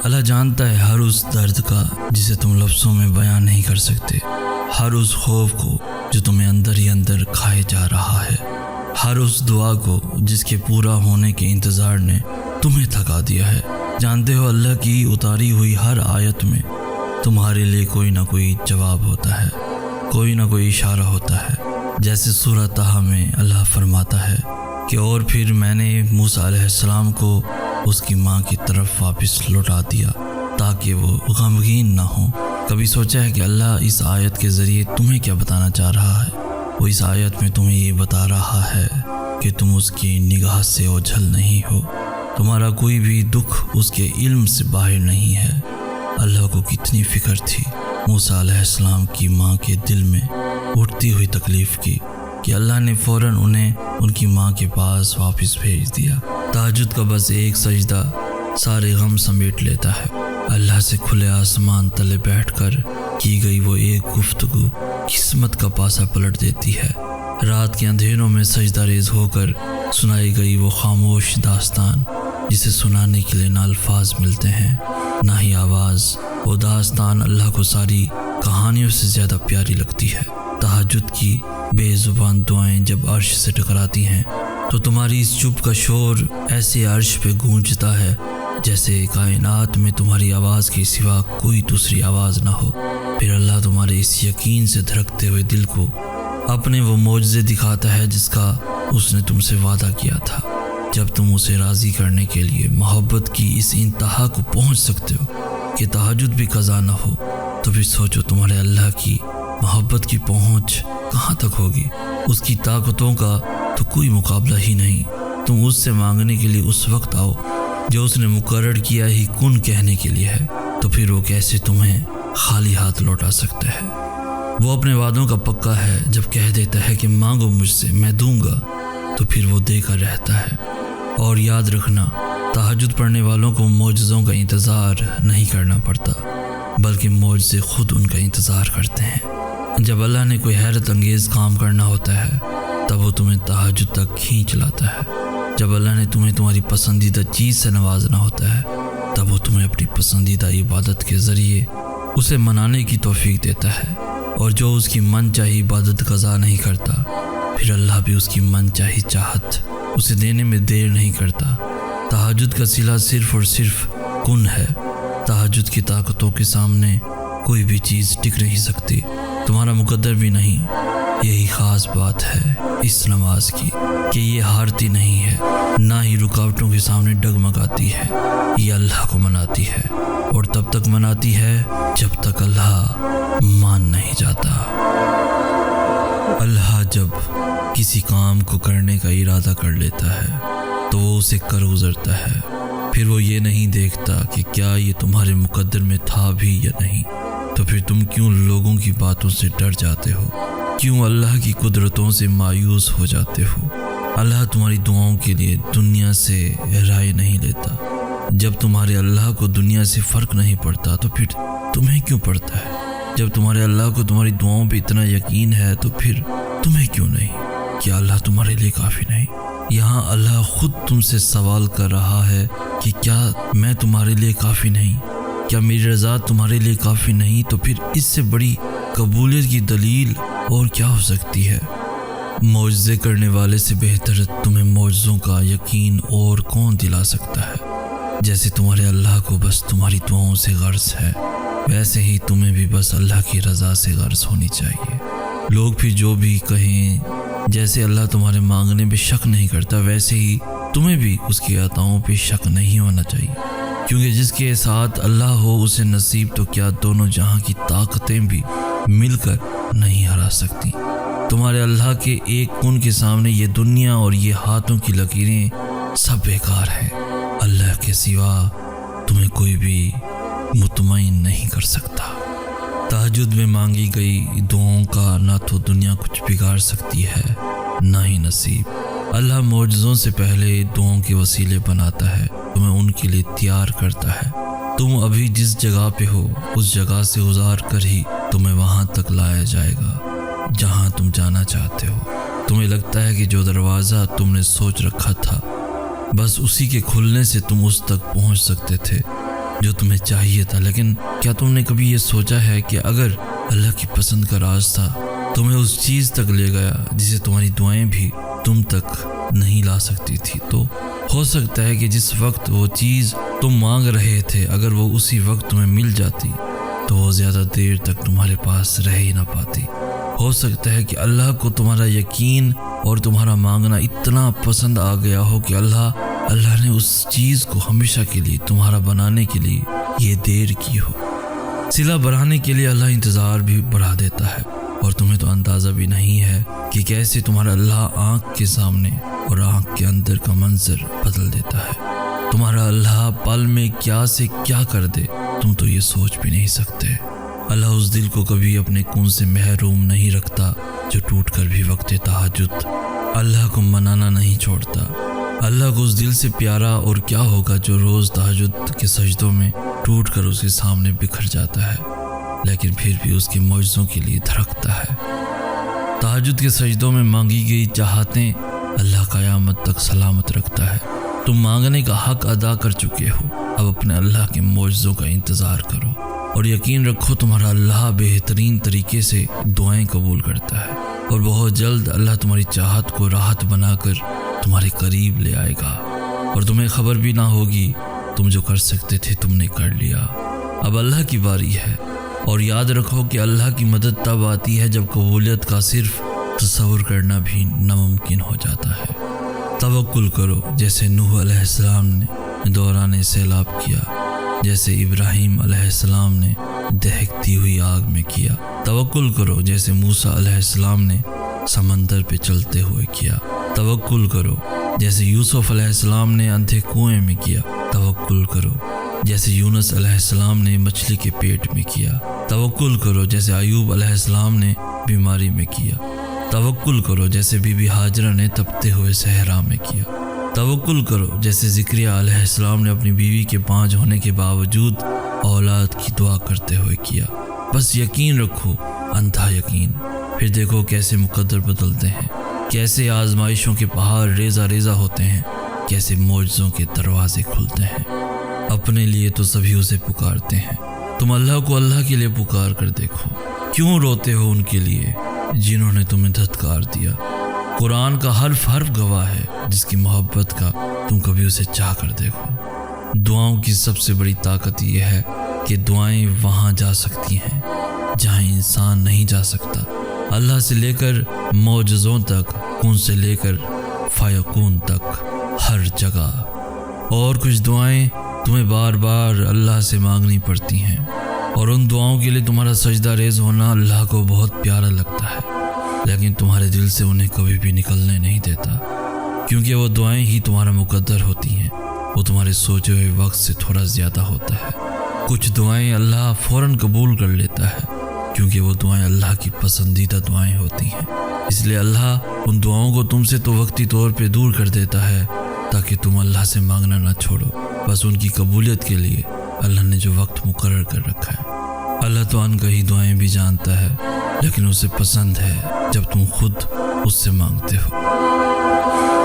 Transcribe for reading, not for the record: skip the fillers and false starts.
اللہ جانتا ہے ہر اس درد کا جسے تم لفظوں میں بیان نہیں کر سکتے، ہر اس خوف کو جو تمہیں اندر ہی اندر کھائے جا رہا ہے، ہر اس دعا کو جس کے پورا ہونے کے انتظار نے تمہیں تھکا دیا ہے۔ جانتے ہو اللہ کی اتاری ہوئی ہر آیت میں تمہارے لیے کوئی نہ کوئی جواب ہوتا ہے، کوئی نہ کوئی اشارہ ہوتا ہے۔ جیسے سورہ طٰہٰ میں اللہ فرماتا ہے کہ اور پھر میں نے موسیٰ علیہ السلام کو اس کی ماں کی طرف واپس لوٹا دیا تاکہ وہ غمگین نہ ہو۔ کبھی سوچا ہے کہ اللہ اس آیت کے ذریعے تمہیں کیا بتانا چاہ رہا ہے؟ وہ اس آیت میں تمہیں یہ بتا رہا ہے کہ تم اس کی نگاہ سے اوجھل نہیں ہو، تمہارا کوئی بھی دکھ اس کے علم سے باہر نہیں ہے۔ اللہ کو کتنی فکر تھی موسیٰ علیہ السلام کی ماں کے دل میں اٹھتی ہوئی تکلیف کی کہ اللہ نے فوراً انہیں ان کی ماں کے پاس واپس بھیج دیا۔ تہجد کا بس ایک سجدہ سارے غم سمیٹ لیتا ہے۔ اللہ سے کھلے آسمان تلے بیٹھ کر کی گئی وہ ایک گفتگو قسمت کا پاسا پلٹ دیتی ہے۔ رات کے اندھیروں میں سجدہ ریز ہو کر سنائی گئی وہ خاموش داستان جسے سنانے کے لیے نہ الفاظ ملتے ہیں نہ ہی آواز، وہ داستان اللہ کو ساری کہانیوں سے زیادہ پیاری لگتی ہے۔ تہجد کی بے زبان دعائیں جب عرش سے ٹکراتی ہیں تو تمہاری اس چپ کا شور ایسے عرش پہ گونجتا ہے جیسے کائنات میں تمہاری آواز کے سوا کوئی دوسری آواز نہ ہو۔ پھر اللہ تمہارے اس یقین سے دھڑکتے ہوئے دل کو اپنے وہ معجزے دکھاتا ہے جس کا اس نے تم سے وعدہ کیا تھا۔ جب تم اسے راضی کرنے کے لیے محبت کی اس انتہا کو پہنچ سکتے ہو کہ تہجد بھی قضا نہ ہو، تو پھر سوچو تمہارے اللہ کی محبت کی پہنچ کہاں تک ہوگی۔ اس کی طاقتوں کا تو کوئی مقابلہ ہی نہیں۔ تم اس سے مانگنے کے لیے اس وقت آؤ جو اس نے مقرر کیا ہی کن کہنے کے لیے ہے، تو پھر وہ کیسے تمہیں خالی ہاتھ لوٹا سکتا ہے۔ وہ اپنے وعدوں کا پکا ہے، جب کہہ دیتا ہے کہ مانگو مجھ سے میں دوں گا تو پھر وہ دے کر رہتا ہے۔ اور یاد رکھنا، تہجد پڑھنے والوں کو معجزوں کا انتظار نہیں کرنا پڑتا، بلکہ معجزے خود ان کا انتظار کرتے ہیں۔ جب اللہ نے کوئی حیرت انگیز کام کرنا ہوتا ہے تب وہ تمہیں تہجد تک کھینچ لاتا ہے۔ جب اللہ نے تمہیں تمہاری پسندیدہ چیز سے نوازنا ہوتا ہے تب وہ تمہیں اپنی پسندیدہ عبادت کے ذریعے اسے منانے کی توفیق دیتا ہے۔ اور جو اس کی من چاہی عبادت قضا نہیں کرتا، پھر اللہ بھی اس کی من چاہی چاہت اسے دینے میں دیر نہیں کرتا۔ تہجد کا صلہ صرف اور صرف کن ہے۔ تہجد کی طاقتوں کے سامنے کوئی بھی چیز ٹک نہیں سکتی، تمہارا مقدر بھی نہیں۔ یہی خاص بات ہے اس نماز کی کہ یہ ہارتی نہیں ہے، نہ ہی رکاوٹوں کے سامنے ڈگمگاتی ہے۔ یہ اللہ کو مناتی ہے، اور تب تک مناتی ہے جب تک اللہ مان نہیں جاتا۔ اللہ جب کسی کام کو کرنے کا ارادہ کر لیتا ہے تو وہ اسے کر گزرتا ہے۔ پھر وہ یہ نہیں دیکھتا کہ کیا یہ تمہارے مقدر میں تھا بھی یا نہیں۔ تو پھر تم کیوں لوگوں کی باتوں سے ڈر جاتے ہو؟ کیوں اللہ کی قدرتوں سے مایوس ہو جاتے ہو؟ اللہ تمہاری دعاؤں کے لیے دنیا سے رائے نہیں لیتا۔ جب تمہارے اللہ کو دنیا سے فرق نہیں پڑتا تو پھر تمہیں کیوں پڑتا ہے؟ جب تمہارے اللہ کو تمہاری دعاؤں پہ اتنا یقین ہے تو پھر تمہیں کیوں نہیں؟ کیا اللہ تمہارے لیے کافی نہیں؟ یہاں اللہ خود تم سے سوال کر رہا ہے کہ کیا میں تمہارے لیے کافی نہیں؟ کیا میری رضا تمہارے لیے کافی نہیں؟ تو پھر اس سے بڑی قبولیت کی دلیل اور کیا ہو سکتی ہے؟ معجزے کرنے والے سے بہتر تمہیں معجزوں کا یقین اور کون دلا سکتا ہے؟ جیسے تمہارے اللہ کو بس تمہاری دعاؤں سے غرض ہے، ویسے ہی تمہیں بھی بس اللہ کی رضا سے غرض ہونی چاہیے۔ لوگ پھر جو بھی کہیں، جیسے اللہ تمہارے مانگنے پہ شک نہیں کرتا ویسے ہی تمہیں بھی اس کی عطاؤں پہ شک نہیں ہونا چاہیے، کیونکہ جس کے ساتھ اللہ ہو اسے نصیب تو کیا دونوں جہاں کی طاقتیں بھی مل کر نہیں ہرا سکتی۔ تمہارے اللہ کے ایک کن کے سامنے یہ دنیا اور یہ ہاتھوں کی لکیریں سب بیکار ہیں۔ اللہ کے سوا تمہیں کوئی بھی مطمئن نہیں کر سکتا۔ تہجد میں مانگی گئی دعاؤں کا نہ تو دنیا کچھ بگاڑ سکتی ہے نہ ہی نصیب۔ اللہ معجزوں سے پہلے دعاؤں کے وسیلے بناتا ہے، تمہیں ان کے لیے تیار کرتا ہے۔ تم ابھی جس جگہ پہ ہو اس جگہ سے گزار کر ہی تمہیں وہاں تک لایا جائے گا جہاں تم جانا چاہتے ہو۔ تمہیں لگتا ہے کہ جو دروازہ تم نے سوچ رکھا تھا بس اسی کے کھلنے سے تم اس تک پہنچ سکتے تھے، جو تمہیں چاہیے تھا، لیکن کیا تم نے کبھی یہ سوچا ہے کہ اگر اللہ کی پسند کا راز تھا تمہیں اس چیز تک لے گیا جسے تمہاری دعائیں بھی تم تک نہیں لا سکتی تھی؟ تو ہو سکتا ہے کہ جس وقت وہ چیز تم مانگ رہے تھے اگر وہ اسی وقت تمہیں مل جاتی تو وہ زیادہ دیر تک تمہارے پاس رہ ہی نہ پاتی۔ ہو سکتا ہے کہ اللہ کو تمہارا یقین اور تمہارا مانگنا اتنا پسند آ گیا ہو کہ اللہ نے اس چیز کو ہمیشہ کے لیے تمہارا بنانے کے لیے یہ دیر کی ہو۔ صلہ بڑھانے کے لیے اللہ انتظار بھی بڑھا دیتا ہے، اور تمہیں تو اندازہ بھی نہیں ہے کہ کیسے تمہارا اللہ آنکھ کے سامنے اور آنکھ کے اندر کا منظر بدل دیتا ہے۔ تمہارا اللہ پل میں کیا سے کیا کر دے تم تو یہ سوچ بھی نہیں سکتے۔ اللہ اس دل کو کبھی اپنے کون سے محروم نہیں رکھتا جو ٹوٹ کر بھی وقت تہجد اللہ کو منانا نہیں چھوڑتا۔ اللہ کو اس دل سے پیارا اور کیا ہوگا جو روز تہجد کے سجدوں میں ٹوٹ کر اس کے سامنے بکھر جاتا ہے لیکن پھر بھی اس کے معجزوں کے لیے دھڑکتا ہے۔ تہجد کے سجدوں میں مانگی گئی چاہتیں اللہ قیامت تک سلامت رکھتا ہے۔ تم مانگنے کا حق ادا کر چکے ہو، اب اپنے اللہ کے معجزوں کا انتظار کرو اور یقین رکھو تمہارا اللہ بہترین طریقے سے دعائیں قبول کرتا ہے، اور بہت جلد اللہ تمہاری چاہت کو راحت بنا کر تمہارے قریب لے آئے گا، اور تمہیں خبر بھی نہ ہوگی۔ تم جو کر سکتے تھے تم نے کر لیا، اب اللہ کی باری ہے۔ اور یاد رکھو کہ اللہ کی مدد تب آتی ہے جب قبولیت کا صرف تصور کرنا بھی ناممکن ہو جاتا ہے۔ توکل کرو جیسے نوح علیہ السلام نے دوران سیلاب کیا، جیسے ابراہیم علیہ السلام نے دہکتی ہوئی آگ میں کیا۔ توکل کرو جیسے موسیٰ علیہ السلام نے سمندر پہ چلتے ہوئے کیا۔ توکل کرو جیسے یوسف علیہ السلام نے اندھے کنویں میں کیا۔ توکل کرو جیسے یونس علیہ السلام نے مچھلی کے پیٹ میں کیا۔ توکل کرو جیسے ایوب علیہ السلام نے بیماری میں کیا۔ توکل کرو جیسے بی بی ہاجرہ نے تپتے ہوئے صحرا میں کیا۔ توکل کرو جیسے زکریا علیہ السلام نے اپنی بیوی کے بانجھ ہونے کے باوجود اولاد کی دعا کرتے ہوئے کیا۔ بس یقین رکھو، اندھا یقین، پھر دیکھو کیسے مقدر بدلتے ہیں، کیسے آزمائشوں کے پہاڑ ریزہ ریزہ ہوتے ہیں، کیسے معجزوں کے دروازے کھلتے ہیں۔ اپنے لیے تو سبھی اسے پکارتے ہیں، تم اللہ کو اللہ کے لیے پکار کر دیکھو۔ کیوں روتے ہو ان کے لیے جنہوں نے تمہیں دھتکار دیا؟ قرآن کا حرف گواہ ہے، جس کی محبت کا تم کبھی اسے چاہ کر دیکھو۔ دعاؤں کی سب سے بڑی طاقت یہ ہے کہ دعائیں وہاں جا سکتی ہیں جہاں انسان نہیں جا سکتا۔ اللہ سے لے کر معجزوں تک، کن سے لے کر فیکون تک، ہر جگہ۔ اور کچھ دعائیں تمہیں بار بار اللہ سے مانگنی پڑتی ہیں، اور ان دعاؤں کے لیے تمہارا سجدہ ریز ہونا اللہ کو بہت پیارا لگتا ہے، لیکن تمہارے دل سے انہیں کبھی بھی نکلنے نہیں دیتا، کیونکہ وہ دعائیں ہی تمہارا مقدر ہوتی ہیں۔ وہ تمہارے سوچے ہوئے وقت سے تھوڑا زیادہ ہوتا ہے۔ کچھ دعائیں اللہ فوراً قبول کر لیتا ہے، کیونکہ وہ دعائیں اللہ کی پسندیدہ دعائیں ہوتی ہیں۔ اس لیے اللہ ان دعاؤں کو تم سے تو وقتی طور پہ دور کر دیتا ہے تاکہ تم اللہ سے مانگنا نہ چھوڑو۔ بس ان کی قبولیت کے لیے اللہ نے جو وقت مقرر کر رکھا ہے۔ اللہ تو ان کہیں دعائیں بھی جانتا ہے، لیکن اسے پسند ہے جب تم خود اس سے مانگتے ہو۔